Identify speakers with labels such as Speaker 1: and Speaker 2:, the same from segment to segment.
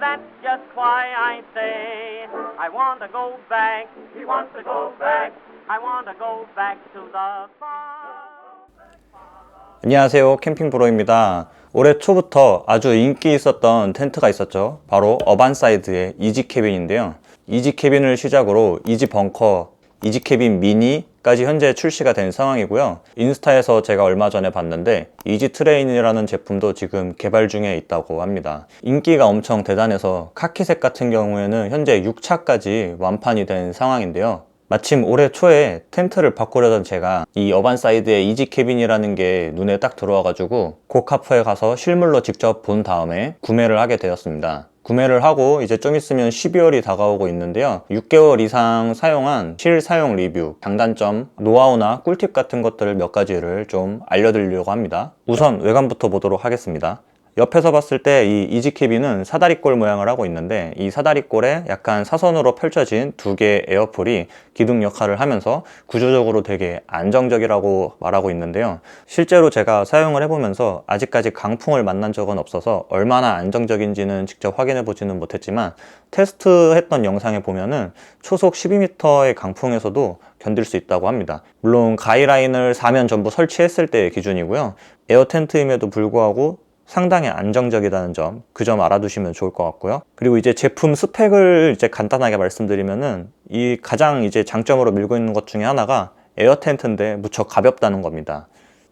Speaker 1: that's just why I say I want to go back. He wants to go back. I want to go back to the farm.
Speaker 2: 안녕하세요, 캠핑브로입니다. 올해 초부터 아주 인기 있었던 텐트가 있었죠. 바로 어반사이드의 이지캐빈인데요. 이지캐빈을 시작으로 이지벙커, 이지캐빈 미니까지 현재 출시가 된 상황이고요. 인스타에서 제가 얼마 전에 봤는데 이지트레인이라는 제품도 지금 개발 중에 있다고 합니다. 인기가 엄청 대단해서 카키색 같은 경우에는 현재 6차까지 완판이 된 상황인데요. 마침 올해 초에 텐트를 바꾸려던 제가 이 어반사이드의 이지캐빈이라는 게 눈에 딱 들어와가지고 고카프에 가서 실물로 직접 본 다음에 구매를 하게 되었습니다. 구매를 하고 이제 좀 있으면 12월이 다가오고 있는데요. 6개월 이상 사용한 실사용 리뷰, 장단점, 노하우나 꿀팁 같은 것들을 몇 가지를 좀 알려드리려고 합니다. 우선 외관부터 보도록 하겠습니다. 옆에서 봤을 때 이 이지캐빈은 사다리꼴 모양을 하고 있는데 이 사다리꼴에 약간 사선으로 펼쳐진 두 개의 에어폴이 기둥 역할을 하면서 구조적으로 되게 안정적이라고 말하고 있는데요. 실제로 제가 사용을 해보면서 아직까지 강풍을 만난 적은 없어서 얼마나 안정적인지는 직접 확인해 보지는 못했지만 테스트했던 영상에 보면은 초속 12m의 강풍에서도 견딜 수 있다고 합니다. 물론 가이라인을 4면 전부 설치했을 때의 기준이고요. 에어 텐트임에도 불구하고 상당히 안정적이라는 점, 그 점 알아두시면 좋을 것 같고요. 그리고 이제 제품 스펙을 이제 간단하게 말씀드리면은 이 가장 이제 장점으로 밀고 있는 것 중에 하나가 에어 텐트인데 무척 가볍다는 겁니다.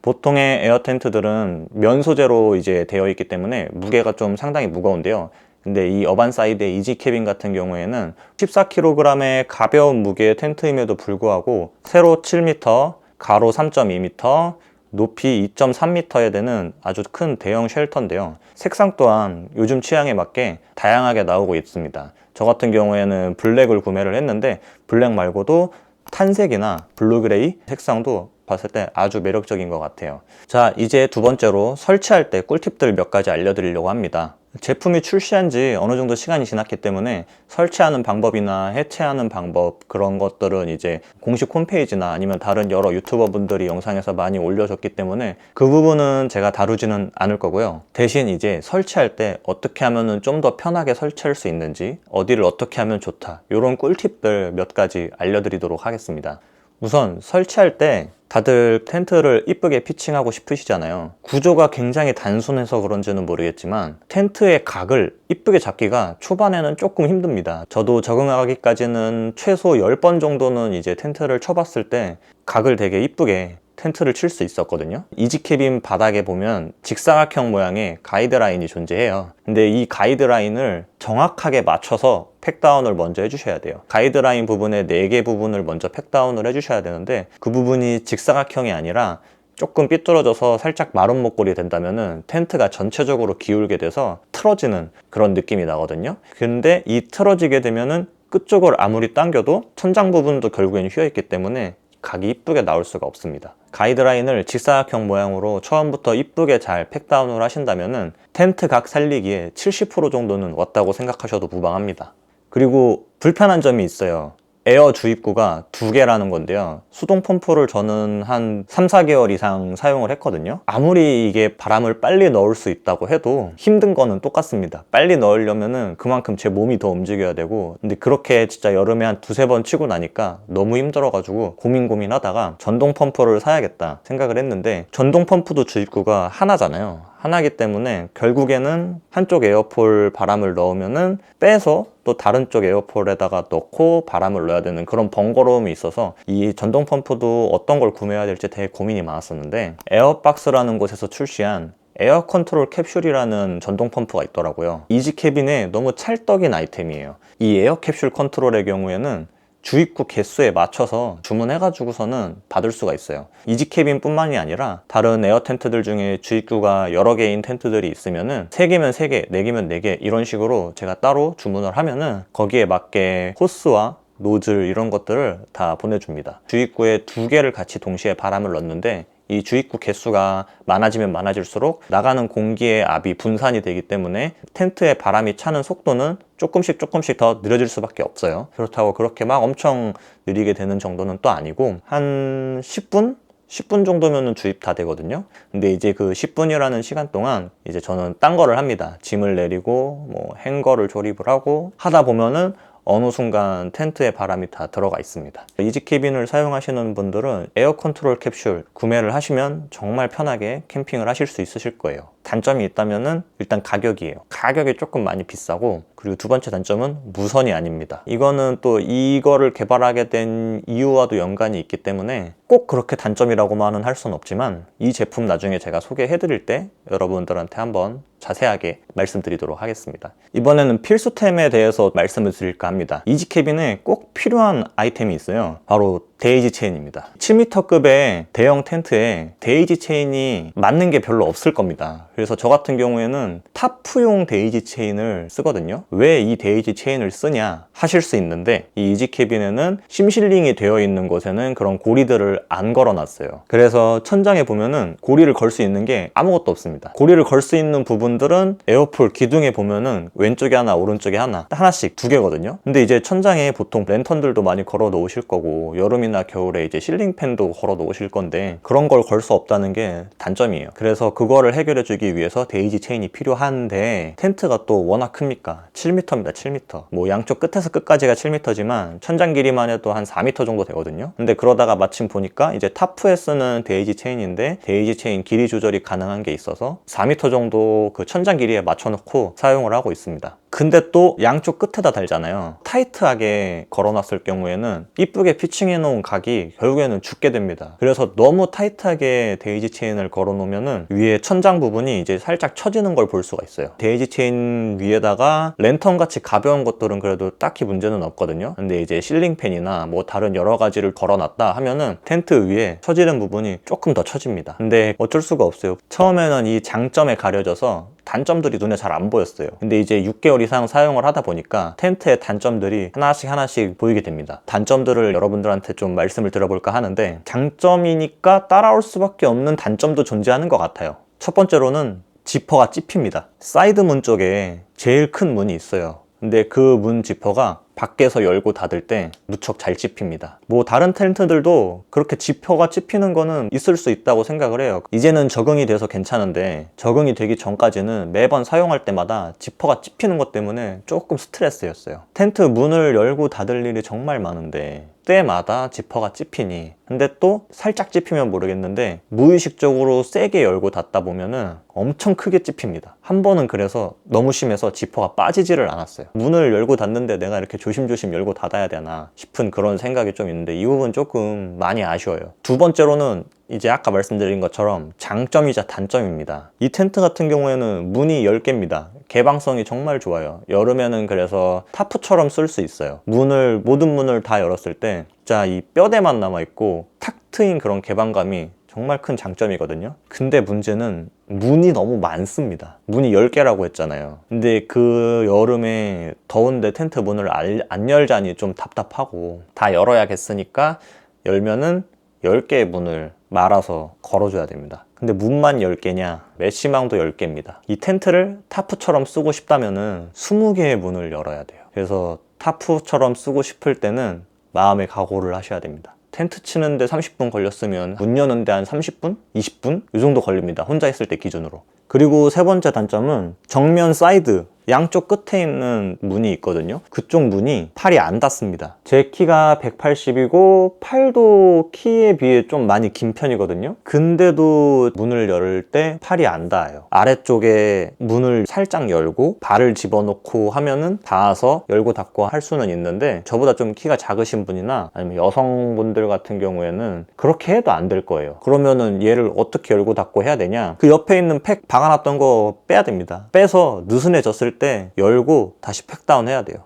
Speaker 2: 보통의 에어 텐트들은 면 소재로 이제 되어 있기 때문에 무게가 좀 상당히 무거운데요. 근데 이 어반사이드의 이지캐빈 같은 경우에는 14kg의 가벼운 무게의 텐트임에도 불구하고 세로 7m, 가로 3.2m, 높이 2.3m에 되는 아주 큰 대형 쉘터인데요. 색상 또한 요즘 취향에 맞게 다양하게 나오고 있습니다. 저 같은 경우에는 블랙을 구매를 했는데 블랙 말고도 탄색이나 블루그레이 색상도 봤을 때 아주 매력적인 것 같아요. 자, 이제 두 번째로 설치할 때 꿀팁들 몇 가지 알려드리려고 합니다. 제품이 출시한 지 어느 정도 시간이 지났기 때문에 설치하는 방법이나 해체하는 방법, 그런 것들은 이제 공식 홈페이지나 아니면 다른 여러 유튜버 분들이 영상에서 많이 올려줬기 때문에 그 부분은 제가 다루지는 않을 거고요. 대신 이제 설치할 때 어떻게 하면 좀 더 편하게 설치할 수 있는지, 어디를 어떻게 하면 좋다, 이런 꿀팁들 몇 가지 알려드리도록 하겠습니다. 우선 설치할 때 다들 텐트를 이쁘게 피칭하고 싶으시잖아요. 구조가 굉장히 단순해서 그런지는 모르겠지만 텐트의 각을 이쁘게 잡기가 초반에는 조금 힘듭니다. 저도 적응하기까지는 최소 10번 정도는 이제 텐트를 쳐봤을 때 각을 되게 이쁘게 텐트를 칠 수 있었거든요. 이지캐빈 바닥에 보면 직사각형 모양의 가이드라인이 존재해요. 근데 이 가이드라인을 정확하게 맞춰서 팩다운을 먼저 해주셔야 돼요. 가이드라인 부분의 4개 부분을 먼저 팩다운을 해주셔야 되는데 그 부분이 직사각형이 아니라 조금 삐뚤어져서 살짝 마른 목골이 된다면은 텐트가 전체적으로 기울게 돼서 틀어지는 그런 느낌이 나거든요. 근데 이 틀어지게 되면은 끝쪽을 아무리 당겨도 천장 부분도 결국엔 휘어있기 때문에 각이 이쁘게 나올 수가 없습니다. 가이드라인을 직사각형 모양으로 처음부터 이쁘게 잘 팩다운을 하신다면은 텐트 각 살리기에 70% 정도는 왔다고 생각하셔도 무방합니다. 그리고 불편한 점이 있어요. 에어 주입구가 2개라는 건데요. 수동 펌프를 저는 한 3, 4개월 이상 사용을 했거든요. 아무리 이게 바람을 빨리 넣을 수 있다고 해도 힘든 거는 똑같습니다. 빨리 넣으려면은 그만큼 제 몸이 더 움직여야 되고, 근데 그렇게 진짜 여름에 한 2-3번 치고 나니까 너무 힘들어가지고 고민하다가 전동 펌프를 사야겠다 생각을 했는데, 전동 펌프도 주입구가 하나잖아요. 하나기 때문에 결국에는 한쪽 에어폴 바람을 넣으면은 빼서 또 다른 쪽 에어폴에다가 넣고 바람을 넣어야 되는 그런 번거로움이 있어서 이 전동 펌프도 어떤 걸 구매해야 될지 되게 고민이 많았었는데, 에어박스라는 곳에서 출시한 에어 컨트롤 캡슐이라는 전동 펌프가 있더라고요. 이지캐빈에 너무 찰떡인 아이템이에요. 이 에어 캡슐 컨트롤의 경우에는 주입구 개수에 맞춰서 주문해가지고서는 받을 수가 있어요. 이지캐빈 뿐만이 아니라 다른 에어 텐트들 중에 주입구가 여러 개인 텐트들이 있으면은 3개면 3개, 4개면 4개 이런 식으로 제가 따로 주문을 하면은 거기에 맞게 호스와 노즐 이런 것들을 다 보내줍니다. 주입구에 2개를 같이 동시에 바람을 넣는데 이 주입구 개수가 많아지면 많아질수록 나가는 공기의 압이 분산이 되기 때문에 텐트에 바람이 차는 속도는 조금씩 더 느려질 수밖에 없어요. 그렇다고 그렇게 막 엄청 느리게 되는 정도는 또 아니고 한 10분? 10분 정도면은 주입 다 되거든요. 근데 이제 그 10분이라는 시간 동안 이제 저는 딴 거를 합니다. 짐을 내리고 뭐 행거를 조립을 하고 하다 보면은 어느 순간 텐트에 바람이 다 들어가 있습니다. 이지캐빈을 사용하시는 분들은 에어 컨트롤 캡슐 구매를 하시면 정말 편하게 캠핑을 하실 수 있으실 거예요. 단점이 있다면은 일단 가격이에요. 가격이 조금 많이 비싸고, 그리고 두 번째 단점은 무선이 아닙니다. 이거는 또 이거를 개발하게 된 이유와도 연관이 있기 때문에 꼭 그렇게 단점이라고만은 할 수는 없지만, 이 제품 나중에 제가 소개해 드릴 때 여러분들한테 한번 자세하게 말씀드리도록 하겠습니다. 이번에는 필수템에 대해서 말씀을 드릴까 합니다. 이지캐빈에 꼭 필요한 아이템이 있어요. 바로 데이지 체인입니다. 7m급의 대형 텐트에 데이지 체인이 맞는 게 별로 없을 겁니다. 그래서 저 같은 경우에는 타프용 데이지 체인을 쓰거든요. 왜 이 데이지 체인을 쓰냐 하실 수 있는데, 이 이지캐빈에는 심실링이 되어 있는 곳에는 그런 고리들을 안 걸어놨어요. 그래서 천장에 보면은 고리를 걸 수 있는 게 아무것도 없습니다. 고리를 걸 수 있는 부분들은 에어폴 기둥에 보면은 왼쪽에 하나 오른쪽에 하나, 하나씩 두 개거든요. 근데 이제 천장에 보통 랜턴들도 많이 걸어 놓으실 거고, 여름이나 겨울에 이제 실링팬도 걸어 놓으실 건데 그런 걸 걸 수 없다는 게 단점이에요. 그래서 그거를 해결해 주기 위해서 데이지 체인이 필요한데, 텐트가 또 워낙 큽니까? 7m입니다. 7m. 뭐 양쪽 끝에서 끝까지가 7m지만 천장 길이만 해도 한 4m 정도 되거든요. 근데 그러다가 마침 보니까 이제 타프에 쓰는 데이지 체인인데, 데이지 체인 길이 조절이 가능한 게 있어서 4m 정도 그 천장 길이에 맞춰 놓고 사용을 하고 있습니다. 근데 또 양쪽 끝에다 달잖아요. 타이트하게 걸어놨을 경우에는 이쁘게 피칭해 놓은 각이 결국에는 죽게 됩니다. 그래서 너무 타이트하게 데이지 체인을 걸어 놓으면은 위에 천장 부분이 이제 살짝 처지는 걸 볼 수가 있어요. 데이지 체인 위에다가 랜턴 같이 가벼운 것들은 그래도 딱히 문제는 없거든요. 근데 이제 실링팬이나 뭐 다른 여러 가지를 걸어놨다 하면은 텐트 위에 처지는 부분이 조금 더 처집니다. 근데 어쩔 수가 없어요. 처음에는 이 장점에 가려져서 단점들이 눈에 잘 안 보였어요. 근데 이제 6개월 이상 사용을 하다 보니까 텐트의 단점들이 하나씩 보이게 됩니다. 단점들을 여러분들한테 좀 말씀을 드려볼까 하는데, 장점이니까 따라올 수밖에 없는 단점도 존재하는 것 같아요. 첫 번째로는 지퍼가 찝힙니다. 사이드 문 쪽에 제일 큰 문이 있어요. 근데 그 문 지퍼가 밖에서 열고 닫을 때 무척 잘 찝힙니다. 뭐 다른 텐트들도 그렇게 지퍼가 찝히는 거는 있을 수 있다고 생각을 해요. 이제는 적응이 돼서 괜찮은데, 적응이 되기 전까지는 매번 사용할 때마다 지퍼가 찝히는 것 때문에 조금 스트레스였어요. 텐트 문을 열고 닫을 일이 정말 많은데 때마다 지퍼가 찝히니. 근데 또 살짝 찝히면 모르겠는데 무의식적으로 세게 열고 닫다 보면은 엄청 크게 찝힙니다. 한 번은 그래서 너무 심해서 지퍼가 빠지지를 않았어요. 문을 열고 닫는데 내가 이렇게 조심조심 열고 닫아야 되나 싶은 그런 생각이 좀 있는데, 이 부분 조금 많이 아쉬워요. 두 번째로는 이제 아까 말씀드린 것처럼 장점이자 단점입니다. 이 텐트 같은 경우에는 문이 10개입니다. 개방성이 정말 좋아요. 여름에는 그래서 타프처럼 쓸 수 있어요. 모든 문을 다 열었을 때 진짜 이 뼈대만 남아있고 탁 트인 그런 개방감이 정말 큰 장점이거든요. 근데 문제는 문이 너무 많습니다. 문이 10개라고 했잖아요. 근데 그 여름에 더운데 텐트 문을 안 열자니 좀 답답하고, 다 열어야겠으니까 열면은 10개의 문을 말아서 걸어줘야 됩니다. 근데 문만 10개냐? 메시망도 10개입니다. 이 텐트를 타프처럼 쓰고 싶다면은 20개의 문을 열어야 돼요. 그래서 타프처럼 쓰고 싶을 때는 마음의 각오를 하셔야 됩니다. 텐트 치는데 30분 걸렸으면 문 여는데 한 30분? 20분? 이 정도 걸립니다. 혼자 있을 때 기준으로. 그리고 세 번째 단점은 정면 사이드 양쪽 끝에 있는 문이 있거든요. 그쪽 문이 팔이 안 닿습니다. 제 키가 180이고 팔도 키에 비해 좀 많이 긴 편이거든요. 근데도 문을 열 때 팔이 안 닿아요. 아래쪽에 문을 살짝 열고 발을 집어넣고 하면은 닿아서 열고 닫고 할 수는 있는데, 저보다 좀 키가 작으신 분이나 아니면 여성분들 같은 경우에는 그렇게 해도 안 될 거예요. 그러면은 얘를 어떻게 열고 닫고 해야 되냐? 그 옆에 있는 팩 박아놨던 거 빼야 됩니다. 빼서 느슨해졌을 때 열고 다시 팩다운 해야 돼요.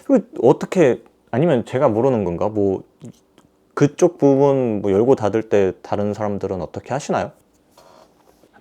Speaker 2: 이거 어떻게, 아니면 제가 모르는 건가? 뭐 그쪽 부분 뭐 열고 닫을 때 다른 사람들은 어떻게 하시나요?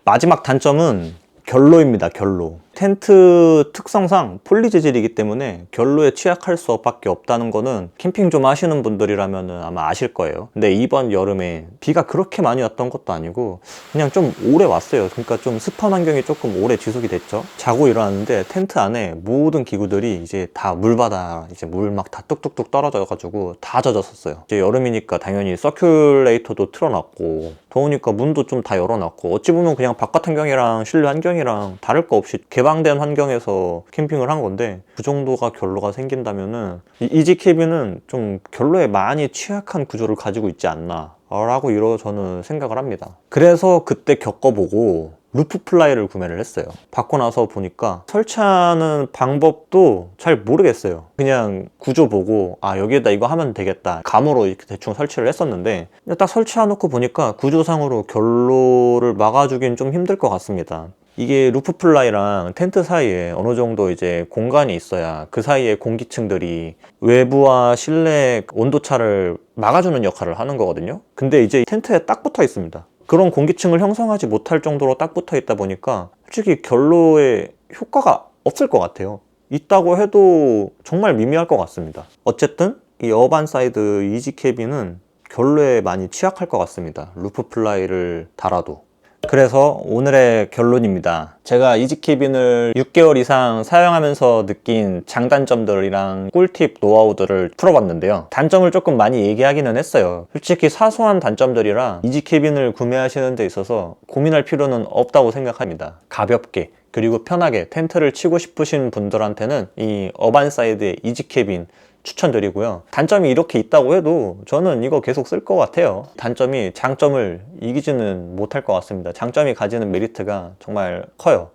Speaker 2: 마지막 단점은 결로입니다. 결로. 텐트 특성상 폴리 재질이기 때문에 결로에 취약할 수밖에 없다는 거는 캠핑 좀 하시는 분들이라면 아마 아실 거예요. 근데 이번 여름에 비가 그렇게 많이 왔던 것도 아니고 그냥 좀 오래 왔어요. 그러니까 좀 습한 환경이 조금 오래 지속이 됐죠. 자고 일어났는데 텐트 안에 모든 기구들이 이제 다 물바다, 이제 물 막 다 뚝뚝뚝 떨어져가지고 다 젖었었어요. 이제 여름이니까 당연히 서큘레이터도 틀어놨고, 더우니까 문도 좀 다 열어놨고, 어찌 보면 그냥 바깥 환경이랑 실내 환경이랑 다를 거 없이 개방된 환경에서 캠핑을 한 건데, 그 정도가 결로가 생긴다면은 이 이지 캐빈은 좀 결로에 많이 취약한 구조를 가지고 있지 않나 라고 저는 생각을 합니다. 그래서 그때 겪어보고 루프 플라이를 구매를 했어요. 받고 나서 보니까 설치하는 방법도 잘 모르겠어요. 그냥 구조 보고 아 여기에다 이거 하면 되겠다 감으로 이렇게 대충 설치를 했었는데, 딱 설치해놓고 보니까 구조상으로 결로를 막아주긴 좀 힘들 것 같습니다. 이게 루프 플라이랑 텐트 사이에 어느 정도 이제 공간이 있어야 그 사이에 공기층들이 외부와 실내 온도차를 막아주는 역할을 하는 거거든요. 근데 이제 텐트에 딱 붙어 있습니다. 그런 공기층을 형성하지 못할 정도로 딱 붙어 있다 보니까 솔직히 결로에 효과가 없을 것 같아요. 있다고 해도 정말 미미할 것 같습니다. 어쨌든 이 어반사이드 이지 캐빈은 결로에 많이 취약할 것 같습니다. 루프 플라이를 달아도. 그래서 오늘의 결론입니다. 제가 이지 캐빈을 6개월 이상 사용하면서 느낀 장단점들이랑 꿀팁 노하우들을 풀어봤는데요. 단점을 조금 많이 얘기하기는 했어요. 솔직히 사소한 단점들이라 이지 캐빈을 구매하시는 데 있어서 고민할 필요는 없다고 생각합니다. 가볍게 그리고 편하게 텐트를 치고 싶으신 분들한테는 이 어반사이드의 이지 캐빈 추천드리고요. 단점이 이렇게 있다고 해도 저는 이거 계속 쓸 것 같아요. 단점이 장점을 이기지는 못할 것 같습니다. 장점이 가지는 메리트가 정말 커요.